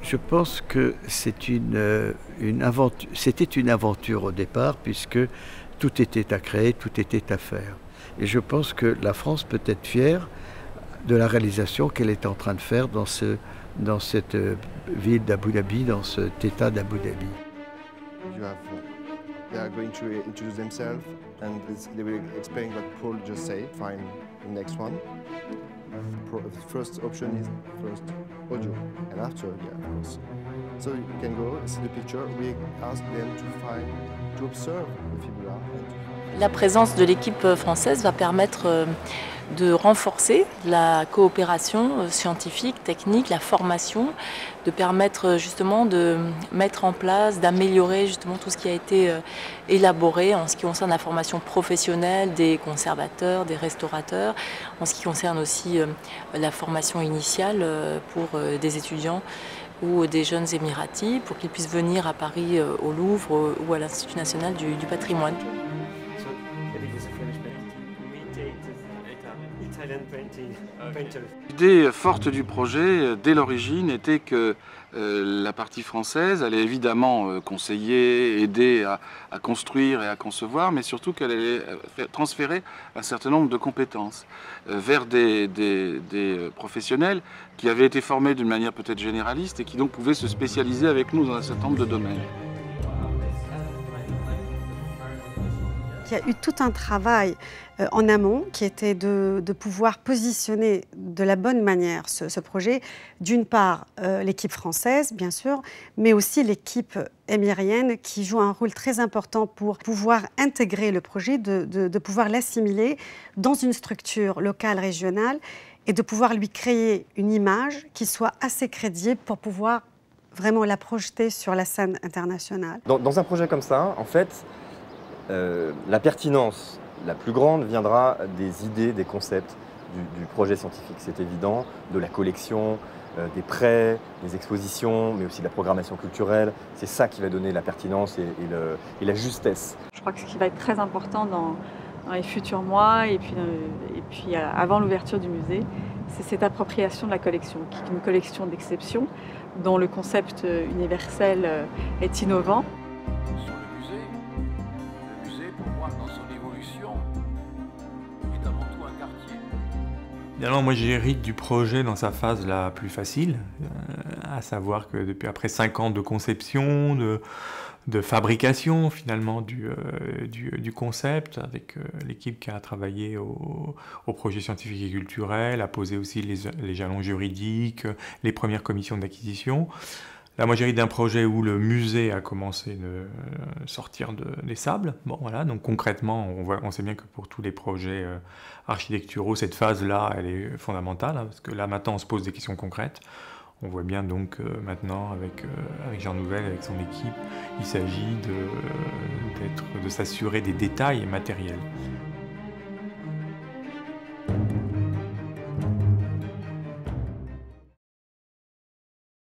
Je pense que c'était une aventure au départ, puisque tout était à créer, tout était à faire. Et je pense que la France peut être fière de la réalisation qu'elle est en train de faire dans cette ville d'Abu Dhabi, dans cet état d'Abu Dhabi. They are going to introduce themselves and they will explain what Paul just said. Find the next one. The first option is first audio, and after, yeah, of course. So you can go see the picture. We ask them to observe the fibula. La présence de l'équipe française va permettre de renforcer la coopération scientifique, technique, la formation, de permettre justement de mettre en place, d'améliorer justement tout ce qui a été élaboré en ce qui concerne la formation professionnelle des conservateurs, des restaurateurs, en ce qui concerne aussi la formation initiale pour des étudiants ou des jeunes émiratis pour qu'ils puissent venir à Paris au Louvre ou à l'Institut national du patrimoine. L'idée forte du projet, dès l'origine, était que la partie française allait évidemment conseiller, aider à construire et à concevoir, mais surtout qu'elle allait transférer un certain nombre de compétences vers des professionnels qui avaient été formés d'une manière peut-être généraliste et qui donc pouvaient se spécialiser avec nous dans un certain nombre de domaines. Il y a eu tout un travail en amont qui était de pouvoir positionner de la bonne manière ce projet. D'une part, l'équipe française, bien sûr, mais aussi l'équipe émirienne qui joue un rôle très important pour pouvoir intégrer le projet, de pouvoir l'assimiler dans une structure locale, régionale, et de pouvoir lui créer une image qui soit assez crédible pour pouvoir vraiment la projeter sur la scène internationale. Dans un projet comme ça, en fait, la pertinence la plus grande viendra des idées, des concepts du projet scientifique, c'est évident, de la collection, des prêts, des expositions, mais aussi de la programmation culturelle. C'est ça qui va donner la pertinence et la justesse. Je crois que ce qui va être très important dans les futurs mois et puis avant l'ouverture du musée, c'est cette appropriation de la collection, qui est une collection d'exception, dont le concept universel est innovant. Alors moi j'hérite du projet dans sa phase la plus facile, à savoir que depuis après 5 ans de conception, de fabrication finalement du concept, avec l'équipe qui a travaillé au projet scientifique et culturel, a posé aussi les jalons juridiques, les premières commissions d'acquisition. Là, moi, j'hérite d'un projet où le musée a commencé de sortir des sables. Bon, voilà, donc concrètement, on sait bien que pour tous les projets architecturaux, cette phase-là, elle est fondamentale, hein, parce que là, maintenant, on se pose des questions concrètes. On voit bien donc maintenant, avec Jean Nouvel, avec son équipe, il s'agit de s'assurer des détails matériels.